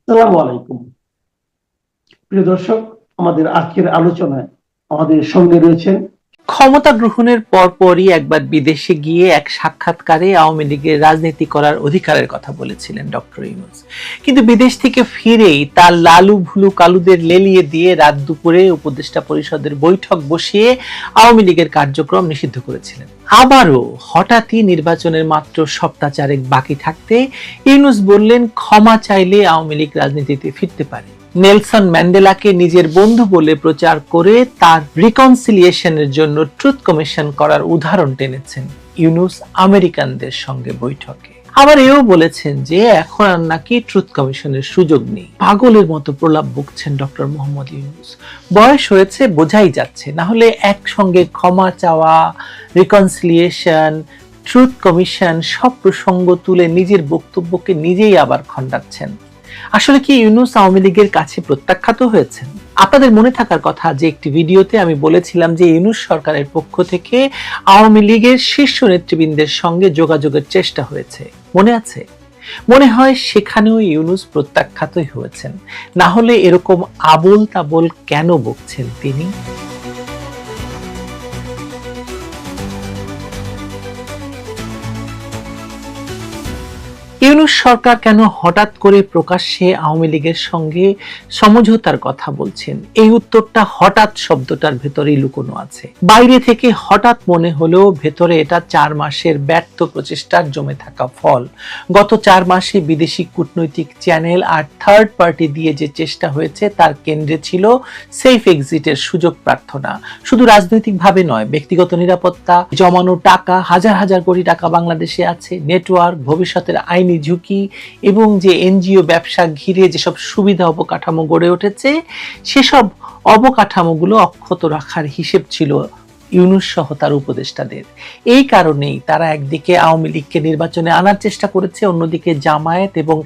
আসসালামু আলাইকুম। প্রিয় দর্শক, আমাদের আজকের আলোচনায় আমাদের সঙ্গে রয়েছেন ক্ষমতা গ্রহণের পরপরই একবার বিদেশে গিয়ে এক সাক্ষাৎকারে আওয়ামী লীগের রাজনীতি করার অধিকারের কথা বলেছিলেন ডক্টর ইউনূস। কিন্তু বিদেশ থেকে ফিরেই তার লালু ভুলু কালুদের লেলিয়ে দিয়ে রাত দুপুরে উপদেষ্টা পরিষদের বৈঠক বসিয়ে আওয়ামী লীগের কার্যক্রম নিষিদ্ধ করেছিলেন। আবারও হঠাৎই নির্বাচনের মাত্র সপ্তাহ চারেক বাকি থাকতে ইউনূস বললেন ক্ষমা চাইলে আওয়ামী লীগ রাজনীতিতে ফিরতে পারে। নেলসন ম্যান্ডেলাকে নিজের বন্ধু বলে প্রচার করে তার রিকনসিলিয়েশনের জন্য ট্রুথ কমিশন করার উদাহরণ টেনেছেন ইউনূস আমেরিকানদের সঙ্গে বৈঠকে। আবার এও বলেছেন যে এখন আর নাকি ট্রুথ কমিশনের সুযোগ নেই। পাগলের মতো প্রলাপ বকছেন ডক্টর মোহাম্মদ ইউনূস। বয়স হয়েছে, বোঝাই যাচ্ছে। না হলে একসঙ্গে ক্ষমা চাওয়া, রিকনসিলিয়েশন, ট্রুথ কমিশন সব প্রসঙ্গ তুলে নিজের বক্তব্যকে নিজেই আবার খণ্ডাচ্ছেন। আসলে কি ইউনূস আওয়ামী লীগের কাছে প্রত্যাখ্যাত হয়েছেন? আপনাদের মনে থাকার কথা যে একটি ভিডিওতে আমি বলেছিলাম যে ইউনূস সরকারের পক্ষ থেকে আওয়ামী লীগের শীর্ষ নেতৃবৃন্দের সঙ্গে যোগাযোগের চেষ্টা হয়েছে, মনে আছে? মনে হয় সেখানেও ইউনূস প্রত্যাখ্যাতই হয়েছেন। না হলে এরকম আবোল তাবোল কেন বকছেন তিনি? ইউনূস সরকার কেন হঠাৎ করে প্রকাশ্যে আওয়ামী লীগের সঙ্গে সমঝোতার কথা বলছেন? এই উত্তরটা হঠাৎ শব্দটার ভেতরেই লুকোনো আছে। বাইরে থেকে হঠাৎ মনে হলেও ভেতরে এটা 4 মাসের ব্যর্থ প্রচেষ্টার জমে থাকা ফল। গত 4 মাসে বিদেশি কূটনৈতিক চ্যানেল আর থার্ড পার্টি দিয়ে যে চেষ্টা হয়েছে তার কেন্দ্রে ছিল সেফ এক্সিটের সুযোগ প্রার্থনা। শুধু রাজনৈতিকভাবে নয়, ব্যক্তিগত নিরাপত্তা, জমানো টাকা, হাজার হাজার কোটি টাকা বাংলাদেশে আছে, নেটওয়ার্ক, ভবিষ্যতের আইনি ঝুঁকি এবং যে এনজিও ব্যবসা ঘিরে যেসব সুবিধা অবকাঠামো গড়ে উঠেছে সেসব অবকাঠামোগুলো অক্ষত রাখার হিসেব ছিল ইউনূস সহ তার উপদেষ্টাদের। এই কারণেই তারা একদিকে আওয়ামী লীগকে নির্বাচনে আনার চেষ্টা করেছে, অন্যদিকে জামায়াত এবং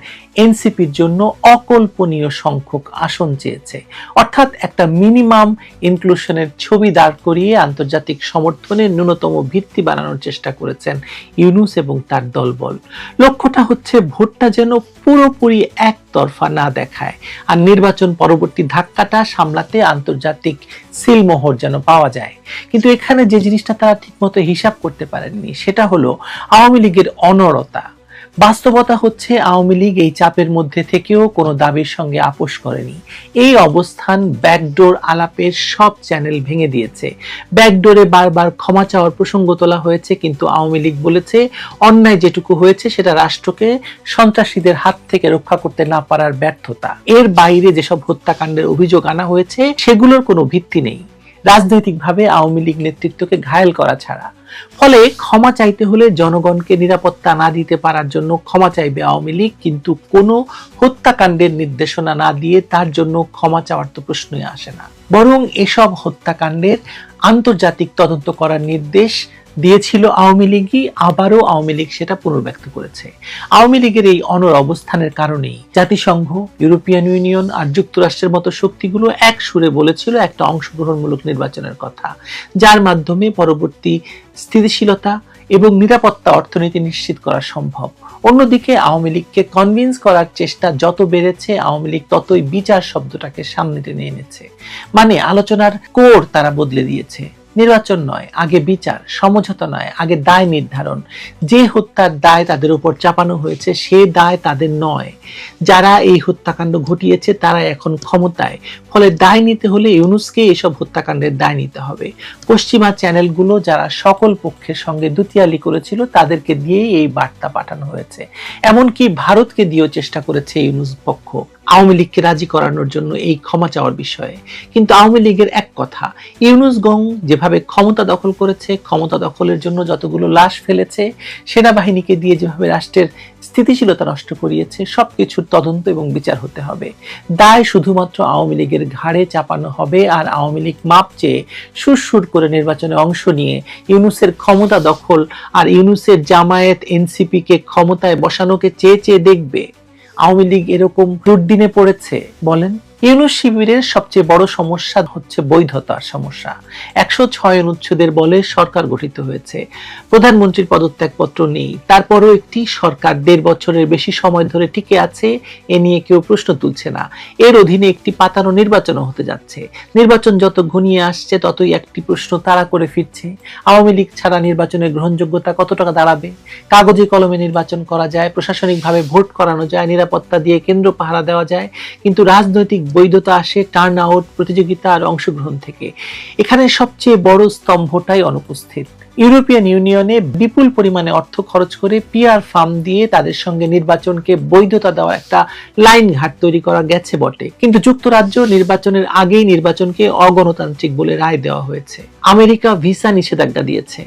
এনসিপির জন্য অকল্পনীয় সংখ্যক আসন চেয়েছে। অর্থাৎ একটা মিনিমাম ইনক্লুশনের ছবি দাঁড় করিয়ে আন্তর্জাতিক সমর্থনের ন্যূনতম ভিত্তি বানানোর চেষ্টা করেছেন ইউনূস এবং তার দলবল। লক্ষ্যটা হচ্ছে ভোটটা যেন পুরোপুরি একতরফা না দেখায়, আর নির্বাচন পরবর্তী ধাক্কাটা সামলাতে আন্তর্জাতিক সিলমোহর যেন পাওয়া যায়। কিন্তু এখানে যে জিনিসটা তারা ঠিকমতো হিসাব করতে পারেননি সেটা হলো আওয়ামী লীগের অনড়তা। বাস্তবতা হচ্ছে আওয়ামী লীগ এই চাপের মধ্যে থেকেও কোনো দাবির সঙ্গে আপোষ করেনি। এই অবস্থান ব্যাকডোর আলাপের সব চ্যানেল ভেঙে দিয়েছে। ব্যাকডোরে বারবার ক্ষমা চাওয়ার প্রসঙ্গ তোলা হয়েছে, কিন্তু আওয়ামী লীগ বলেছে অন্যায় যেটুকু হয়েছে সেটা রাষ্ট্রকে সন্ত্রাসীদের হাত থেকে রক্ষা করতে না পারার ব্যর্থতা। এর বাইরে যেসব হত্যাকাণ্ডের অভিযোগ আনা হয়েছে সেগুলোর কোনো ভিত্তি নেই, রাজনৈতিকভাবে আওয়ামী লীগ নেতৃত্বকে ঘায়েল করা ছাড়া। ফলে ক্ষমা চাইতে হলে জনগণকে নিরাপত্তা না দিতে পারার জন্য ক্ষমা চাইবে আওয়ামী লীগ, কিন্তু কোনো হত্যাকাণ্ডের নির্দেশনা না দিয়ে তার জন্য ক্ষমা চাওয়ার তো প্রশ্নই আসে না। বরং এসব হত্যাকাণ্ডের আন্তর্জাতিক তদন্ত করার নির্দেশ দিয়েছিল আওয়ামী লীগই, আবারও আওয়ামী লীগ সেটা পুনর্ব্যক্ত করেছে। আওয়ামী লীগের এই অনড় অবস্থানের কারণেই জাতিসংঘ, ইউরোপিয়ান ইউনিয়ন আর যুক্তরাষ্ট্রের মতো শক্তিগুলো এক সুরে বলেছিল একটা অংশগ্রহণমূলক নির্বাচনের কথা, যার মাধ্যমে পরবর্তী স্থিতিশীলতা এবং নিরাপত্তা অর্থনীতি নিশ্চিত করা সম্ভব। অন্যদিকে আওয়ামী লীগকে কনভিন্স করার চেষ্টা যত বেড়েছে, আওয়ামী লীগ ততই বিচার শব্দটাকে সামনে টেনে এনেছে। মানে আলোচনার কোর তারা বদলে দিয়েছে। নির্বাচন নয়, আগে বিচার; সমঝোতা নয়, আগে দায় নির্ধারণ। যে হত্যার দায় তাদের উপর চাপানো হয়েছে সে দায় তাদের নয়। যারা এই হত্যাকাণ্ড ঘটিয়েছে তারা এখন ক্ষমতায়, ফলে দায় নিতে হলে ইউনূসকে এসব হত্যাকাণ্ডের দায় নিতে হবে। পশ্চিমা চ্যানেলগুলো যারা সকল পক্ষের সঙ্গে দুতিয়ালি করেছিল তাদেরকে দিয়েই এই বার্তা পাঠানো হয়েছে। এমনকি ভারতকে দিয়েও চেষ্টা করেছে ইউনূস পক্ষ আওয়ামী লীগকে রাজি করানোর জন্য এই ক্ষমা চাওয়ার বিষয়ে। কিন্তু আওয়ামী লীগের এক কথা, ইউনূস গং যেভাবে ক্ষমতা দখল করেছে, ক্ষমতা দখলের জন্য যতগুলো লাশ ফেলেছে, সেনাবাহিনীকে দিয়ে যেভাবে রাষ্ট্রের স্থিতিশীলতা নষ্ট করিয়েছে, সবকিছুর তদন্ত এবং বিচার হতে হবে। দায় শুধুমাত্র আওয়ামী লীগের ঘাড়ে চাপানো হবে, আর আওয়ামী লীগ মাপ চেয়ে সুরসুর করে নির্বাচনে অংশ নিয়ে ইউনূসের ক্ষমতা দখল আর ইউনূসের জামায়াত এনসিপি কে ক্ষমতায় বসানোকে চেয়ে চেয়ে দেখবে। আওয়ামী লীগ এরকম দুর্দিনে পড়েছে বলেন? ইউনূস শিবিরের সবচেয়ে বড় সমস্যা হচ্ছে বৈধতার সমস্যা। 106 অনুচ্ছেদের বলে সরকার গঠিত হয়েছে, প্রধানমন্ত্রীর পদত্যাগপত্র নেই, তারপরও একটি সরকার 1.5 বছরের বেশি সময় ধরে টিকে আছে, এ নিয়ে কেউ প্রশ্ন তুলছে না। এর অধীনে একটি পাতানো নির্বাচনও হতে যাচ্ছে। নির্বাচন যত ঘনিয়ে আসছে ততই একটি প্রশ্ন তাড়া করে ফিরছে, আওয়ামী লীগ ছাড়া নির্বাচনের গ্রহণযোগ্যতা কত টাকা দাঁড়াবে? কাগজে কলমে নির্বাচন করা যায়, প্রশাসনিকভাবে ভোট করানো যায়, নিরাপত্তা দিয়ে কেন্দ্র পাহারা দেওয়া যায়, কিন্তু রাজনৈতিক বৈধতা আসে টার্ন আউট, প্রতিযোগিতা আর অংশগ্রহণ থেকে। এখানে সবচেয়ে বড় স্তম্ভটাই অনুপস্থিত। ইউরোপিয়ান ইউনিয়নে বিপুল পরিমাণে অর্থ খরচ করে পিআর ফার্ম দিয়ে তাদের সঙ্গে নির্বাচনকে বৈধতা দেওয়া একটা লাইন ঘাট তৈরি করা গেছে বটে, কিন্তু যুক্তরাজ্য নির্বাচনের আগেই নির্বাচনকে অগণতান্ত্রিক বলে রায় দেওয়া হয়েছে। আমেরিকা ভিসা নিষেধাজ্ঞা দিয়েছে।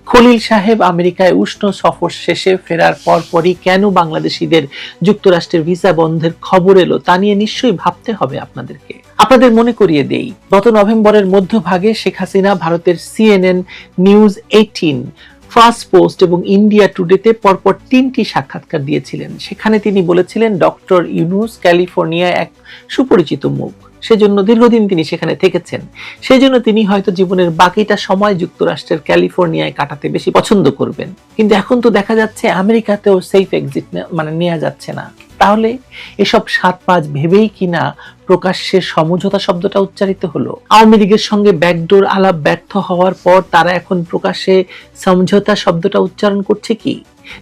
খলিল সাহেব আমেরিকায় উষ্ণ সফর শেষে ফেরার পরপরই কেন বাংলাদেশিদের যুক্তরাষ্ট্রের ভিসা বন্ধের খবর এলো তা নিয়ে নিশ্চয়ই ভাবতে হবে আপনাদেরকে। আপনাদের মনে করিয়ে দেই, গত নভেম্বরের মধ্যভাগে শেখ হাসিনা ভারতের CNN, নিউজ 18, ফার্স্ট পোস্ট এবং ইন্ডিয়া টুডেতে পরপর 3টি সাক্ষাৎকার দিয়েছিলেন। সেখানে তিনি বলেছিলেন ডক্টর ইউনূস ক্যালিফোর্নিয়ায় এক সুপরিচিত মুখ, সেজন্য দীর্ঘদিন তিনি সেখানে থেকেছেন, সেজন্য তিনি হয়তো জীবনের বাকিটা সময় যুক্তরাষ্ট্রের ক্যালিফোর্নিয়ায় কাটাতে বেশি পছন্দ করবেন। কিন্তু এখন তো দেখা যাচ্ছে আমেরিকাতেও সেফ এক্সিট নেওয়া যাচ্ছে না। তাহলে এসব 7-5 ভেবেই কিনা প্রকাশ্যে সমঝোতা শব্দটা উচ্চারিত হলো। আওয়ামী লীগের সঙ্গে ব্যাকডোর আলাপ ব্যর্থ হওয়ার পর তারা এখন প্রকাশ্যে সমঝোতা শব্দটা উচ্চারণ করছে কি?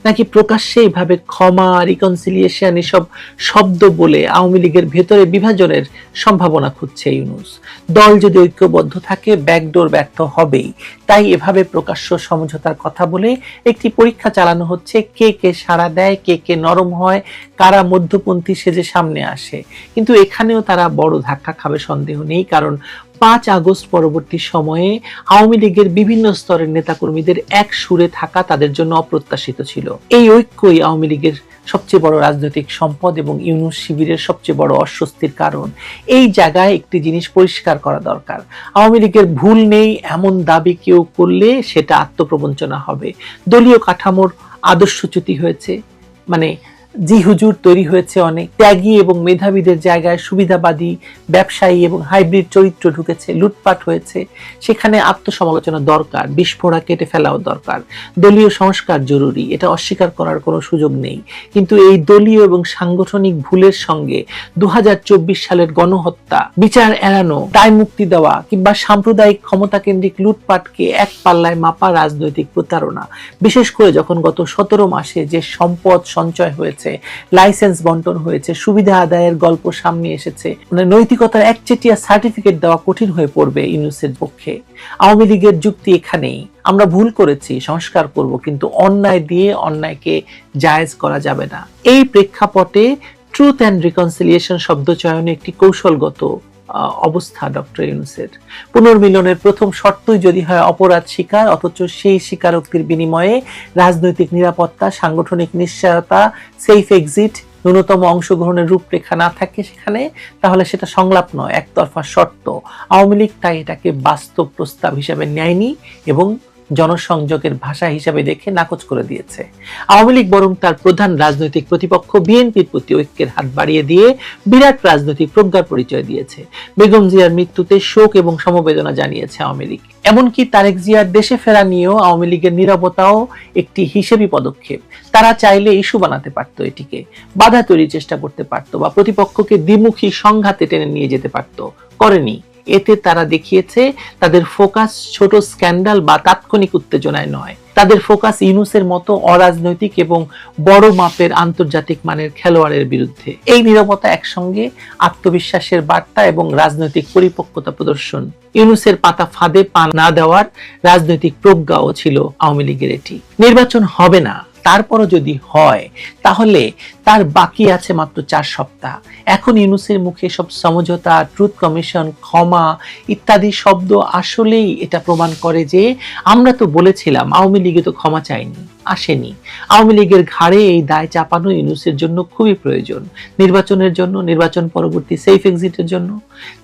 নাকি প্রকাশ্যে এভাবে ক্ষমা, রিকনসিলিয়েশন এসব শব্দ বলে আওয়ামী লীগের ভেতরে বিভাজনের সম্ভাবনা খুঁজছে ইউনূস? দল যদি ঐক্যবদ্ধ থাকে ব্যাকডোর ব্যর্থ হবেই, তাই এভাবে প্রকাশ্য সমঝোতার কথা বলে একটি পরীক্ষা চালানো হচ্ছে, কে কে সাড়া দেয়, কে কে নরম হয়, কারা মধ্যপন্থী সেজে সামনে আসে। কিন্তু এখানেও তারা বড় ধাক্কা খাবে সন্দেহ নেই, কারণ 5 আগস্ট পরবর্তী সময়ে আওয়ামী লীগের বিভিন্ন স্তরের নেতাকর্মীদের এক সুরে থাকা তাদের জন্য অপ্রত্যাশিত ছিল। এই ঐক্যই আওয়ামী লীগের সবচেয়ে বড় রাজনৈতিক সম্পদ এবং ইউনূস শিবিরের সবচেয়ে বড় অস্বস্তির কারণ। এই জায়গায় একটি জিনিস পরিষ্কার করা দরকার, আওয়ামী লীগের ভুল নেই এমন দাবি কেউ করলে সেটা আত্মপ্রবঞ্চনা হবে। দলীয় কাঠামোর আদর্শচ্যুতি হয়েছে, মানে জি হুজুর তৈরি হয়েছে অনেক, ত্যাগী এবং মেধাবীদের জায়গায় সুবিধাবাদী ব্যবসায়ী এবং হাইব্রিড চরিত্র ঢুকেছে, লুটপাট হয়েছে। সেখানে আত্মসমালোচনা দরকার, বিস্ফোরা কেটে ফেলাও দরকার, দলীয় সংস্কার জরুরি, এটা অস্বীকার করার কোনো সুযোগ নেই। কিন্তু এই দলীয় এবং সাংগঠনিক ভুলের সঙ্গে 2024 সালের গণহত্যা, বিচার এড়ানো, দায় মুক্তি দেওয়া কিংবা সাম্প্রদায়িক ক্ষমতাকেন্দ্রিক লুটপাটকে এক পাল্লায় মাপা রাজনৈতিক প্রতারণা, বিশেষ করে যখন গত 17 মাসে যে সম্পদ সঞ্চয় হয়েছে, লাইসেন্স বন্টন হয়েছে, সুবিধা আদায়ের গল্প সামনে এসেছে, মানে নৈতিকতার একচেটিয়া সার্টিফিকেট দেওয়া কঠিন হয়ে পড়বে ইউনূসের পক্ষে। আওয়ামী লীগের যুক্তি এখানেই, আমরা ভুল করেছি, সংস্কার করব, কিন্তু অন্যায় দিয়ে অন্যায়কে জায়েজ করা যাবে না। এই প্রেক্ষাপটে ট্রুথ অ্যান্ড রিকনসিলিয়েশন শব্দ চয়নে একটি কৌশলগত অবস্থা ডক্টর ইউনূসের। পুনর্মিলনের প্রথম শর্তই যদি হয় অপরাধ স্বীকার, অথচ সেই স্বীকারোক্তির বিনিময়ে রাজনৈতিক নিরাপত্তা, সাংগঠনিক নিশ্চয়তা, সেফ এক্সিট, ন্যূনতম অংশগ্রহণের রূপরেখা না থাকে সেখানে, তাহলে সেটা সংলাপ নয়, একতরফা শর্ত। আওয়ামী লীগ তাই এটাকে বাস্তব প্রস্তাব হিসেবে নেয়নি এবং জনসংযোগের ভাষা হিসাবে দেখে নাকচ করে দিয়েছে। আওয়ামী লীগ বরং তার প্রধান রাজনৈতিক প্রতিপক্ষ বিএনপির প্রতি ঐক্যের হাত বাড়িয়ে দিয়ে বিরাট রাজনৈতিক প্রজ্ঞার পরিচয় দিয়েছে। বেগম জিয়ার মৃত্যুতে শোক এবং সমবেদনা জানিয়েছে আওয়ামী লীগ। এমনকি তারেক জিয়ার দেশে ফেরা নিয়েও আওয়ামী লীগের নীরবতাও একটি হিসেবি পদক্ষেপ। তারা চাইলে ইস্যু বানাতে পারত, এটিকে বাধা তৈরির চেষ্টা করতে পারত, বা প্রতিপক্ষকে দ্বিমুখী সংঘাতে টেনে নিয়ে যেতে পারত, করেনি। এতে তারা দেখিয়েছে তাদের ফোকাস ছোট স্ক্যান্ডাল বা তাৎক্ষণিক উত্তেজনায় নয়, তাদের ফোকাস ইউনূসের মতো অরাজনৈতিক এবং বড় মাপের আন্তর্জাতিক মানের খেলোয়াড়ের বিরুদ্ধে। এই নীরবতা একসঙ্গে আত্মবিশ্বাসের বার্তা এবং রাজনৈতিক পরিপক্কতা প্রদর্শন। ইউনূসের পাতা ফাঁদে পা না দেওয়ার রাজনৈতিক প্রজ্ঞাও ছিল আওয়ামী লীগের এটি। নির্বাচন হবে না, তারপরও যদি হয় তাহলে তার বাকি আছে মাত্র 4 সপ্তাহ। এখন ইউনূসের মুখে সব সমঝোতা, ট্রুথ কমিশন, ক্ষমা ইত্যাদি শব্দ আসলেই এটা প্রমাণ করে যে আমরা তো বলেছিলাম আওয়ামী লীগে তো ক্ষমা চাইনি, আসেনি। আওয়ামী লীগের ঘাড়ে এই দায় চাপানো ইউনূসের জন্য খুবই প্রয়োজন, নির্বাচনের জন্য, নির্বাচন পরবর্তী সেফ এক্সিটের জন্য,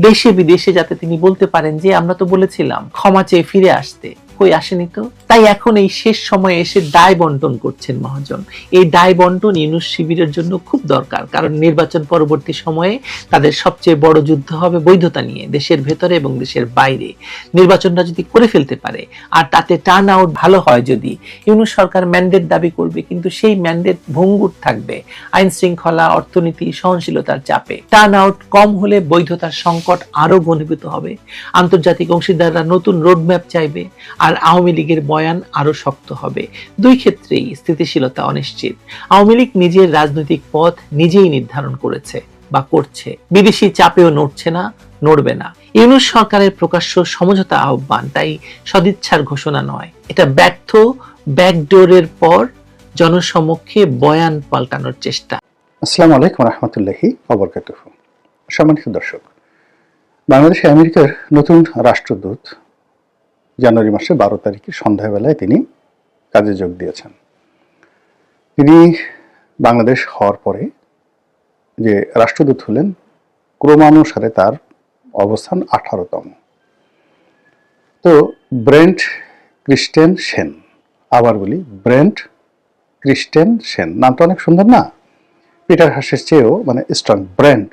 দেশে বিদেশে, যাতে তিনি বলতে পারেন যে আমরা তো বলেছিলাম ক্ষমা চেয়ে ফিরে আসতে। কই আসেনি তো। তাই এখন এই শেষ সময়ে এসে দায় বন্টন করছেন মহাজন। এই দায় বন্টন ইউনূস শিবিরের জন্য খুব দরকার, কারণ নির্বাচন পরবর্তী সময়ে তাদের সবচেয়ে বড় যুদ্ধ হবে বৈধতা নিয়ে, দেশের ভেতরে এবং দেশের বাইরে। নির্বাচনটা যদি করে ফেলতে পারে আর তাতে টার্ন আউট ভালো হয়, যদি ইউনূস সরকার ম্যান্ডেট দাবি করবে, কিন্তু সেই ম্যান্ডেট ভঙ্গুর থাকবে আইন শৃঙ্খলা, অর্থনীতি, সহনশীলতার চাপে। টার্ন আউট কম হলে বৈধতার সংকট আরো ঘনীভূত হবে, আন্তর্জাতিক অংশীদাররা নতুন রোডম্যাপ চাইবে, আর আওয়ামী লীগের বয়ান আরো শক্ত হবে। দুই ক্ষেত্রেই স্থিতিশীলতা অনিশ্চিত। আওয়ামী লীগ নিজের রাজনৈতিক পথ নিজেই নির্ধারণ করেছে বা করছে, বিদেশি চাপেও নড়ছে না, নড়বে না। ইউনূস সরকারের প্রকাশ্য সমঝোতা আহ্বান তাই সদিচ্ছার ঘোষণা নয়, এটা ব্যর্থ ব্যাকডোরের পর জনসমক্ষে বয়ান পাল্টানোর চেষ্টা। আসসালামু আলাইকুম রহমতুল্লাহি ওয়া বারাকাতুহু। সম্মানিত দর্শক, বাংলাদেশে আমেরিকার নতুন রাষ্ট্রদূত জানুয়ারি মাসের 12 তারিখে সন্ধ্যাবেলায় তিনি কাজে যোগ দিয়েছেন। তিনি বাংলাদেশ হওয়ার পরে যে রাষ্ট্রদূত হলেন, ক্রমানুসারে তার অবস্থান 18তম। তো ব্রেন্ট ক্রিস্টেন সেন, আবার বলি ব্রেন্ট ক্রিস্টেন সেন, নামটা অনেক সুন্দর না? পিটার হাসের চেয়েও মানে স্ট্রং। ব্রেন্ট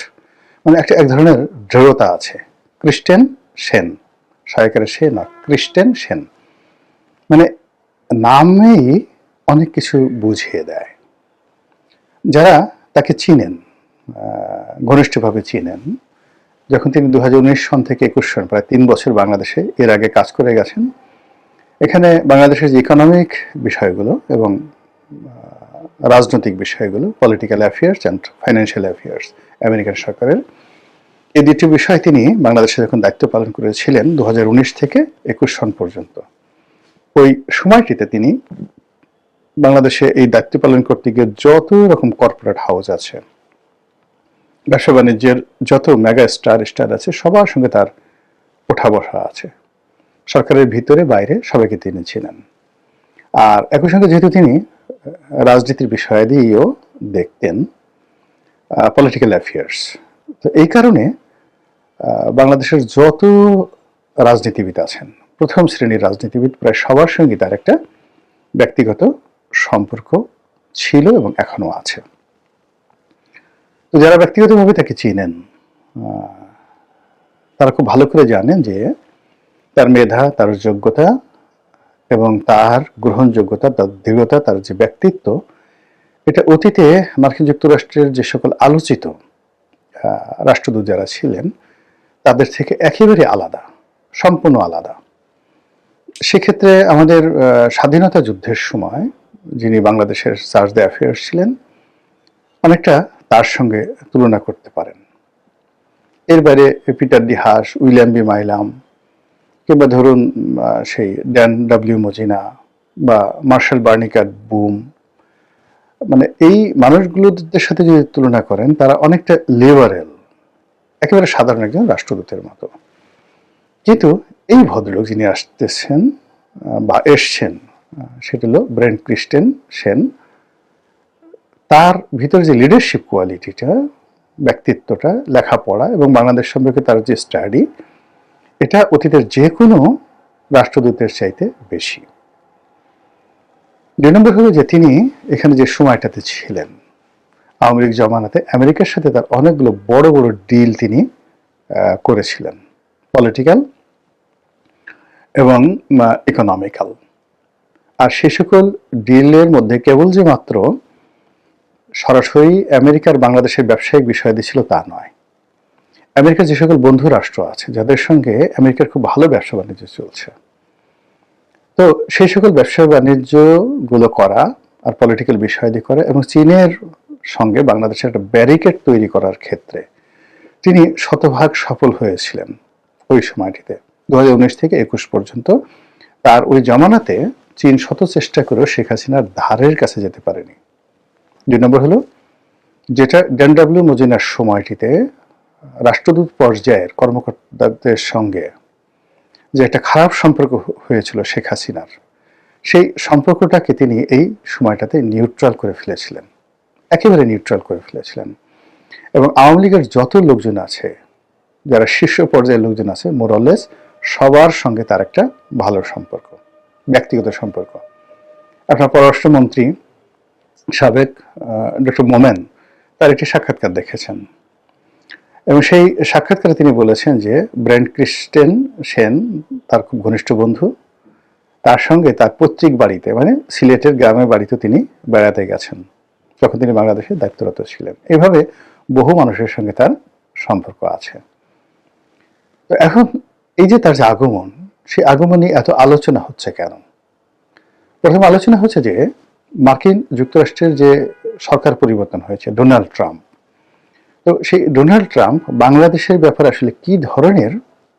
মানে এক ধরনের দৃঢ়তা আছে। ক্রিস্টেন সেন, সহায়কারে সে না, ক্রিস্টেন সেন, মানে নামেই অনেক কিছু বুঝিয়ে দেয়। যারা তাকে চিনেন, ঘনিষ্ঠভাবে চিনেন, যখন তিনি 2019 সন থেকে 21 সন, প্রায় 3 বছর বাংলাদেশে এর আগে কাজ করে গেছেন। এখানে বাংলাদেশের যে ইকোনমিক বিষয়গুলো এবং রাজনৈতিক বিষয়গুলো, political affairs and financial affairs, American সরকারের এই দুটি বিষয় তিনি বাংলাদেশে যখন দায়িত্ব পালন করেছিলেন 2019 থেকে 21 সন পর্যন্ত, ওই সময়টিতে তিনি বাংলাদেশে এই দায়িত্ব পালন করতে গিয়ে যত রকম কর্পোরেট হাউস আছে, ব্যবসা বাণিজ্যের যত মেগা স্টার আছে, সবার সঙ্গে তার ওঠা বসা আছে। সরকারের ভিতরে বাইরে সবাইকে তিনি ছিলেন। আর একই সঙ্গে যেহেতু তিনি রাজনীতির বিষয়াদিও দেখতেন, পলিটিক্যাল অ্যাফেয়ার্স, তো এই কারণে বাংলাদেশের যত রাজনীতিবিদ আছেন, প্রথম শ্রেণীর রাজনীতিবিদ, প্রায় সবার সঙ্গে তার একটা ব্যক্তিগত সম্পর্ক ছিল এবং এখনো আছে। তো যারা ব্যক্তিগতভাবে তাকে চিনেন, তারা খুব ভালো করে জানেন যে তার মেধা, তার যোগ্যতা এবং তার গ্রহণযোগ্যতা, তার দৃঢ়তা, তার যে ব্যক্তিত্ব, এটা অতীতে মার্কিন যুক্তরাষ্ট্রের যে সকল আলোচিত রাষ্ট্রদূত যারা ছিলেন তাদের থেকে একেবারে আলাদা, সম্পূর্ণ আলাদা। সেক্ষেত্রে আমাদের স্বাধীনতা যুদ্ধের সময় যিনি বাংলাদেশের চার্জ দ্য অ্যাফেয়ার্স ছিলেন, অনেকটা তার সঙ্গে তুলনা করতে পারেন। এর বাইরে Peter de Haas, William B Milam, কিংবা ধরুন সেই ড্যান ডব্লিউ মজিনা বা মার্শাল বার্নিকাট বুম, মানে এই মানুষগুলোদের সাথে যদি তুলনা করেন, তারা অনেকটা লিবারেল, একেবারে সাধারণ একজন রাষ্ট্রদূতের মতো। কিন্তু এই ভদ্রলোক যিনি আসতেছেন বা এসছেন, সেটা হলো ব্রেন্ট ক্রিস্টেন সেন। তার ভিতরে যে লিডারশিপ কোয়ালিটিটা, ব্যক্তিত্বটা, লেখাপড়া এবং বাংলাদেশ সম্পর্কে তার যে স্টাডি, এটা অতীতের যে কোনো রাষ্ট্রদূতের চাইতে বেশি। 2 নম্বর হলো যে তিনি এখানে যে সময়টাতে ছিলেন, আওয়ামী লীগ জমানাতে আমেরিকার সাথে তার অনেকগুলো বড় বড় ডিল তিনি করেছিলেন, পলিটিক্যাল এবং ইকোনমিক্যাল। আর সে সকল ডিলের মধ্যে কেবল যে মাত্র সরাসরি আমেরিকার বাংলাদেশের ব্যবসায়িক বিষয়াদি ছিল তা নয়। আমেরিকার যে সকল বন্ধু রাষ্ট্র আছে, যাদের সঙ্গে আমেরিকার খুব ভালো ব্যবসা বাণিজ্য চলছে, তো সেই সকল ব্যবসা বাণিজ্যগুলো করা আর পলিটিক্যাল বিষয়াদি করা এবং চীনের সঙ্গে বাংলাদেশের একটা ব্যারিকেড তৈরি করার ক্ষেত্রে তিনি শতভাগ সফল হয়েছিলেন ওই সময়টিতে। 2019 থেকে 21 পর্যন্ত তার ওই জমানাতে চীন শত চেষ্টা করেও শেখ হাসিনার ধারের কাছে যেতে পারেনি। 2 নম্বর হলো যেটা ড্যান ডব্লিউ মজিনার সময়টিতে রাষ্ট্রদূত পর্যায়ের কর্মকর্তাদের সঙ্গে যে একটা খারাপ সম্পর্ক হয়েছিল শেখ হাসিনার, সেই সম্পর্কটাকে তিনি এই সময়টাতে নিউট্রাল করে ফেলেছিলেন, একেবারে নিউট্রাল করে ফেলেছিলেন। এবং আওয়ামী লীগের যত লোকজন আছে, যারা শীর্ষ পর্যায়ের লোকজন আছে, মোরলেস সবার সঙ্গে তার একটা ভালো সম্পর্ক। ব্যক্তিগত সম্পর্ক। আপনার পররাষ্ট্রমন্ত্রী সাবেক ডক্টর মোমেন তার একটি সাক্ষাৎকার দেখেছেন, এবং সেই সাক্ষাৎকারে তিনি বলেছেন যে ব্রেন্ট ক্রিস্টেন সেন তার খুব ঘনিষ্ঠ বন্ধু, তার সঙ্গে তার পৈতৃক বাড়িতে মানে সিলেটের গ্রামের বাড়িতে তিনি বেড়াতে গেছেন যখন তিনি বাংলাদেশে দায়িত্বরত ছিলেন। এভাবে বহু মানুষের সঙ্গে তার সম্পর্ক আছে। তো এখন এই যে তার যে আগমন, সেই আগমনে এত আলোচনা হচ্ছে কেন? প্রথম আলোচনা হচ্ছে যে মার্কিন যুক্তরাষ্ট্রের যে সরকার পরিবর্তন হয়েছে, ডোনাল্ড ট্রাম্প, তো সেই ডোনাল্ড ট্রাম্প বাংলাদেশের ব্যাপারে আসলে কি ধরনের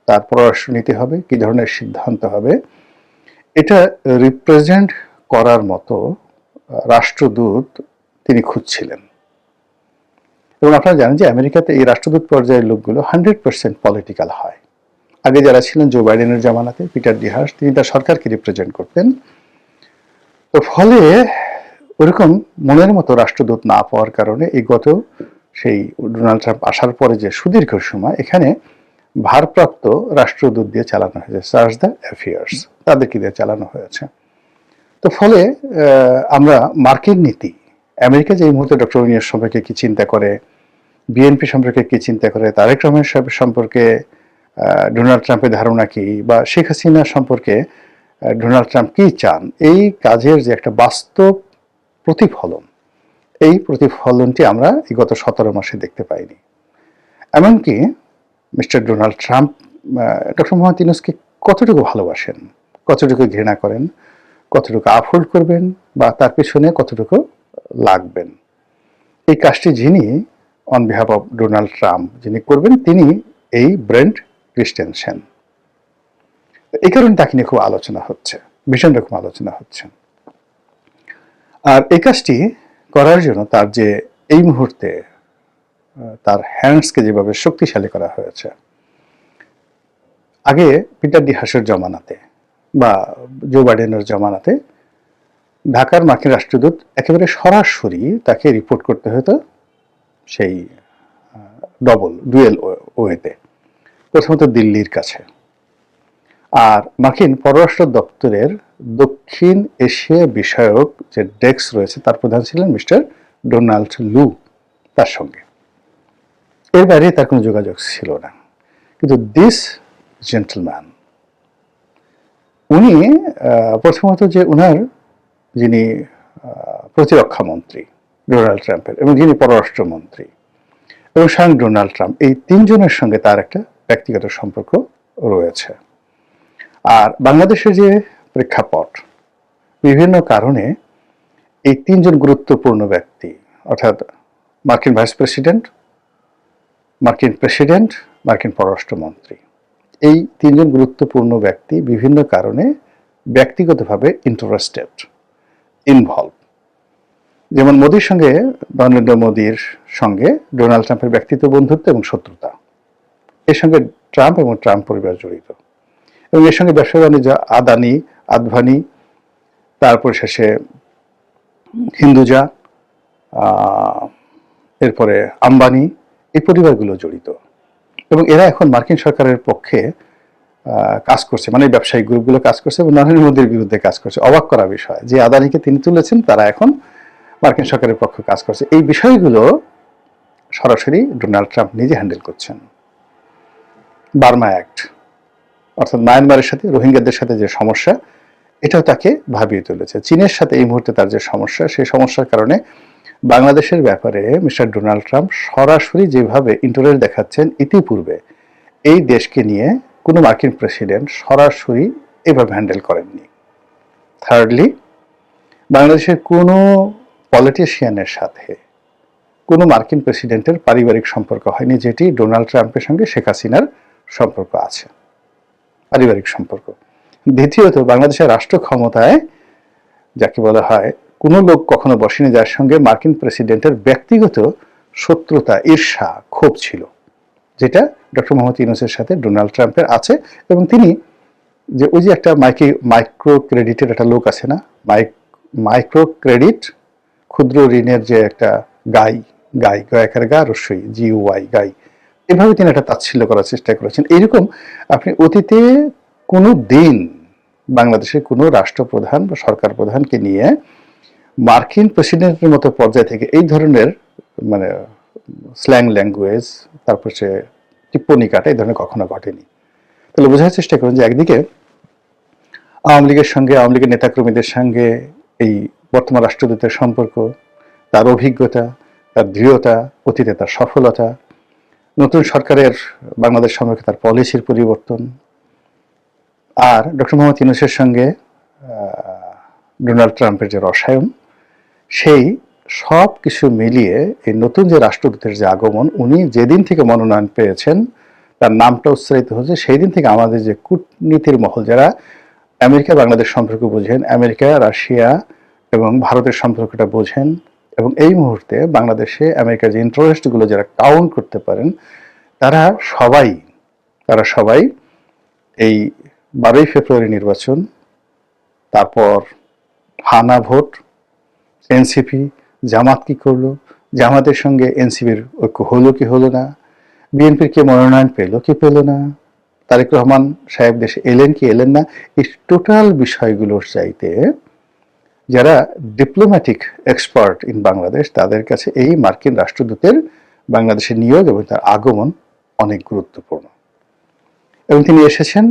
তার পররাষ্ট্রনীতি হবে, কি ধরনের সিদ্ধান্ত হবে, এটা রিপ্রেজেন্ট করার মতো রাষ্ট্রদূত তিনি খুঁজছিলেন। এবং আপনারা জানেন যে আমেরিকাতে এই রাষ্ট্রদূত পর্যায়ের লোকগুলো 100% পলিটিক্যাল হয়। আগে যারা ছিলেন জো বাইডেনের জামানাতে পিটার ডি হাস, তিনি তার সরকারকে রিপ্রেজেন্ট করতেন। তো ফলে ওরকম মনের মতো রাষ্ট্রদূত না পাওয়ার কারণে এই গত সেই ডোনাল্ড ট্রাম্প আসার পরে যে সুদীর্ঘ সময় এখানে ভারপ্রাপ্ত রাষ্ট্রদূত দিয়ে চালানো হয়েছে, চার্জ দ্য অ্যাফেয়ার্স, তাদেরকে দিয়ে চালানো হয়েছে। তো ফলে আমরা মার্কিন নীতি, আমেরিকা যে এই মুহূর্তে ডক্টর ইউনূস সম্পর্কে কি চিন্তা করে, বিএনপি সম্পর্কে কি চিন্তা করে, তারেক রহমান সাহেব সম্পর্কে ডোনাল্ড ট্রাম্পের ধারণা কি, বা শেখ হাসিনা সম্পর্কে ডোনাল্ড ট্রাম্প কি চান, এই কাজের যে একটা বাস্তব প্রতিফলন, এই প্রতিফলনটি আমরা এই গত 17 মাসে দেখতে পাইনি। এমনকি mister Donald Trump doctor Mohammad ইউনূসকে কতটুকু ভালোবাসেন, কতটুকু ঘৃণা করেন, কতটুকু আপহোল্ড করবেন, বা তার পেছনে কতটুকু লাগবেন, এই কাজটি যিনি on behalf of Donald Trump যিনি করবেন, তিনি এই ব্রেন্ট ক্রিস্টেনসেন। এই কারণে তাকে নিয়ে খুব আলোচনা হচ্ছে, ভীষণ রকম আলোচনা হচ্ছে। আর এই কাজটি করার জন্য তার যে এই মুহূর্তে তার হ্যান্ডসকে যেভাবে শক্তিশালী করা হয়েছে, আগে পিটার ডি হাসের জমানাতে বা জো বাইডেনের জমানাতে ঢাকার মার্কিন রাষ্ট্রদূত একেবারে সরাসরি তাকে রিপোর্ট করতে হতো সেই ডুয়েল ওয়েতে, প্রথমত দিল্লির কাছে। আর মার্কিন পররাষ্ট্র দপ্তরের দক্ষিণ এশিয়া বিষয়ক যে ডেস্ক রয়েছে তার প্রধান ছিলেন মিস্টার ডোনাল্ড লু, তার সঙ্গে এর বাইরে তার কোনো যোগাযোগ ছিল না। কিন্তু দিস জেন্টলম্যান, উনি প্রথমত যে উনার যিনি প্রতিরক্ষা মন্ত্রী ডোনাল্ড ট্রাম্পের, এবং যিনি পররাষ্ট্রমন্ত্রী, এবং স্বয়ং ডোনাল্ড ট্রাম্প, এই তিনজনের সঙ্গে তার একটা ব্যক্তিগত সম্পর্ক রয়েছে। আর বাংলাদেশের যে প্রেক্ষাপট, বিভিন্ন কারণে এই তিনজন গুরুত্বপূর্ণ ব্যক্তি, অর্থাৎ মার্কিন ভাইস প্রেসিডেন্ট, মার্কিন প্রেসিডেন্ট, মার্কিন পররাষ্ট্রমন্ত্রী, এই তিনজন গুরুত্বপূর্ণ ব্যক্তি বিভিন্ন কারণে ব্যক্তিগতভাবে ইন্টারেস্টেড, ইনভলভ। যেমন মোদির সঙ্গে, নরেন্দ্র মোদির সঙ্গে ডোনাল্ড ট্রাম্পের ব্যক্তিগত বন্ধুত্ব এবং শত্রুতা, এর সঙ্গে ট্রাম্প এবং ট্রাম্প পরিবার জড়িত, এবং এর সঙ্গে ব্যবসা বাণিজ্য আদানি, আদভানি, তারপর শেষে হিন্দুজা, এরপরে আম্বানি, এই পরিবারগুলো জড়িত। এবং এরা এখন মার্কিন সরকারের পক্ষে কাজ করছে, মানে ব্যবসায়িক গ্রুপগুলো কাজ করছে এবং নরেন্দ্র মোদীর বিরুদ্ধে কাজ করছে। অবাক করা বিষয় যে আদানিকে তিনি তুলেছেন, তারা এখন মার্কিন সরকারের পক্ষে কাজ করছে। এই বিষয়গুলো সরাসরি ডোনাল্ড ট্রাম্প নিজে হ্যান্ডেল করছেন। বার্মা অ্যাক্ট, অর্থাৎ মায়ানমারের সাথে রোহিঙ্গাদের সাথে যে সমস্যা, এটাও তাকে ভাবিয়ে তুলেছে। চীনের সাথে এই মুহূর্তে তার যে সমস্যা, সেই সমস্যার কারণে বাংলাদেশের ব্যাপারে মিস্টার ডোনাল্ড ট্রাম্প সরাসরি যেভাবে ইন্টারেস্ট দেখাচ্ছেন, ইতিপূর্বে এই দেশকে নিয়ে কোনো মার্কিন প্রেসিডেন্ট সরাসরি এভাবে হ্যান্ডেল করেননি। থার্ডলি, বাংলাদেশের কোনো পলিটিশিয়ানের সাথে কোনো মার্কিন প্রেসিডেন্টের পারিবারিক সম্পর্ক হয়নি, যেটি ডোনাল্ড ট্রাম্পের সঙ্গে শেখ হাসিনার সম্পর্ক আছে, পারিবারিক সম্পর্ক। দ্বিতীয়ত, বাংলাদেশের রাষ্ট্র ক্ষমতায় যাকে বলা হয় কোনো লোক কখনো বসেনি যার সঙ্গে মার্কিন প্রেসিডেন্টের ব্যক্তিগত শত্রুতা, ঈর্ষা, ক্ষোভ ছিল, যেটা ডক্টর মোহাম্মদ ইউনূসের সাথে ডোনাল্ড ট্রাম্পের আছে। এবং তিনি যে ওই যে একটা মাইক্রো ক্রেডিটের একটা লোক আছে না, মাইক্রো ক্রেডিট, ক্ষুদ্র ঋণের যে একটা গায়কের গা রস্যই GUI, গাই, এভাবে তিনি একটা তাচ্ছিল্য করার চেষ্টা করেছেন। এইরকম আপনি অতীতে কোনো দিন বাংলাদেশের কোনো রাষ্ট্রপ্রধান বা সরকার প্রধানকে নিয়ে মার্কিন প্রেসিডেন্টের মতো পর্যায় থেকে এই ধরনের মানে স্ল্যাং ল্যাঙ্গুয়েজ, তারপর সে টিপ্পনি কাটা, এই ধরনের কখনো ঘটেনি। তাহলে বোঝার চেষ্টা করুন যে একদিকে আওয়ামী লীগের সঙ্গে, আওয়ামী লীগের নেতাকর্মীদের সঙ্গে এই বর্তমান রাষ্ট্রদূতের সম্পর্ক, তার অভিজ্ঞতা, তার দৃঢ়তা, অতীতে তার সফলতা, নতুন সরকারের বাংলাদেশ সম্পর্কে তার পলিসির পরিবর্তন, আর ডক্টর মোহাম্মদ ইউনূসের সঙ্গে ডোনাল্ড ট্রাম্পের যে রসায়ন, সেই সব কিছু মিলিয়ে এই নতুন যে রাষ্ট্রদূতের যে আগমন, উনি যেদিন থেকে মনোনয়ন পেয়েছেন, তার নামটা উচ্চারিত হচ্ছে, সেই দিন থেকে আমাদের যে কূটনীতির মহল, যারা আমেরিকা বাংলাদেশ সম্পর্ক বোঝেন, আমেরিকা রাশিয়া এবং ভারতের সম্পর্কটা বোঝেন, এবং এই মুহূর্তে বাংলাদেশে আমেরিকার যে ইন্টারেস্টগুলো যারা কাউন্ট করতে পারেন, তারা সবাই এই 12ই ফেব্রুয়ারি নির্বাচন, তারপর হানা ভোট, এনসিপি, জামাত কি করলো, জামাতের সঙ্গে এনসিপির ঐক্য হলো কি হলো না, বিএনপির কে মনোনয়ন পেল কি পেল না, তারেক রহমান সাহেব দেশে এলেন কি এলেন না, এই টোটাল বিষয়গুলোর চাইতে যারা ডিপ্লোম্যাটিক এক্সপার্ট ইন বাংলাদেশ, তাদের কাছে এই মার্কিন রাষ্ট্রদূতের বাংলাদেশে নিয়োগ এবং তার আগমন অনেক গুরুত্বপূর্ণ। এবং তিনি এসেছেন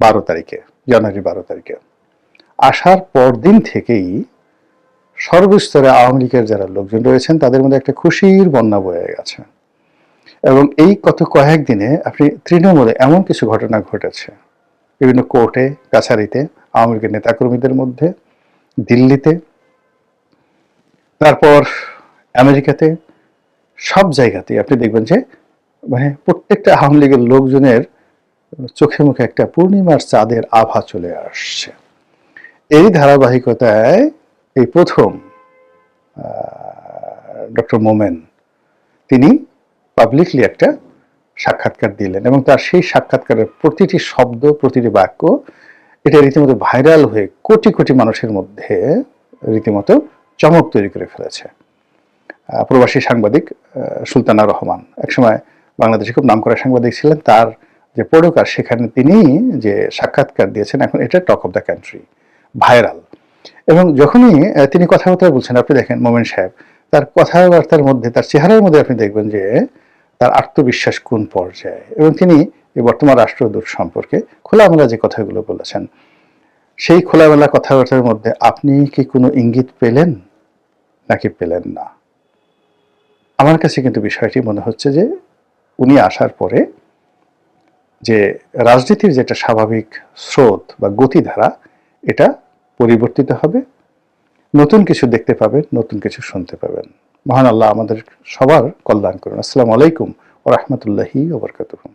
12 তারিখে, জানুয়ারি 12 তারিখে। আসার পর দিন থেকেই সর্বস্তরে আওয়ামী লীগের যারা লোকজন রয়েছেন, তাদের মধ্যে একটা খুশির বন্যা বয়ে গেছে। এবং এই গত কয়েকদিনে আপনি তৃণমূলে এমন কিছু ঘটনা ঘটেছে, বিভিন্ন কোর্টে কাছারিতে, আওয়ামী লীগের নেতাকর্মীদের মধ্যে, দিল্লিতে, তারপর আমেরিকাতে, সব জায়গাতেই আপনি দেখবেন যে মানে প্রত্যেকটা আওয়ামী লীগের লোকজনের চোখে মুখে একটা পূর্ণিমার চাঁদের আভা চলে আসছে। এই ধারাবাহিকতায় এই প্রথম ডক্টর মোমেন তিনি পাবলিকলি একটা সাক্ষাৎকার দিলেন, এবং তার সেই সাক্ষাৎকারের প্রতিটি শব্দ, প্রতিটি বাক্য, এটা রীতিমতো ভাইরাল হয়ে কোটি কোটি মানুষের মধ্যে রীতিমতো চমক তৈরি করে ফেলেছে। প্রবাসী সাংবাদিক সুলতানা রহমান একসময় বাংলাদেশে খুব নামকরা সাংবাদিক ছিলেন, তার যে পড়কার, সেখানে তিনি যে সাক্ষাৎকার দিয়েছেন, এখন এটা talk of the country, viral. এবং যখনই তিনি কথাবার্তা বলছেন, আপনি দেখেন মোমেন সাহেব তার কথাবার্তার মধ্যে, তার চেহারার মধ্যে আপনি দেখবেন যে তার আত্মবিশ্বাস কোন পর্যায়ে, এবং তিনি এই বর্তমান রাষ্ট্রদূত সম্পর্কে খোলামেলা যে কথাগুলো বলেছেন, সেই খোলামেলা কথাবার্তার মধ্যে আপনি কি কোনো ইঙ্গিত পেলেন নাকি পেলেন না? আমার কাছে কিন্তু বিষয়টি মনে হচ্ছে যে উনি আসার পরে যে রাজনীতির যেটা স্বাভাবিক স্রোত বা গতিধারা, এটা পরিবর্তিত হবে, নতুন কিছু দেখতে পাবেন, নতুন কিছু শুনতে পাবেন। মহান আল্লাহ আমাদের সবার কল্যাণ করুন। আসসালামু আলাইকুম ওয়া রাহমাতুল্লাহি ওয়া বারাকাতুহু।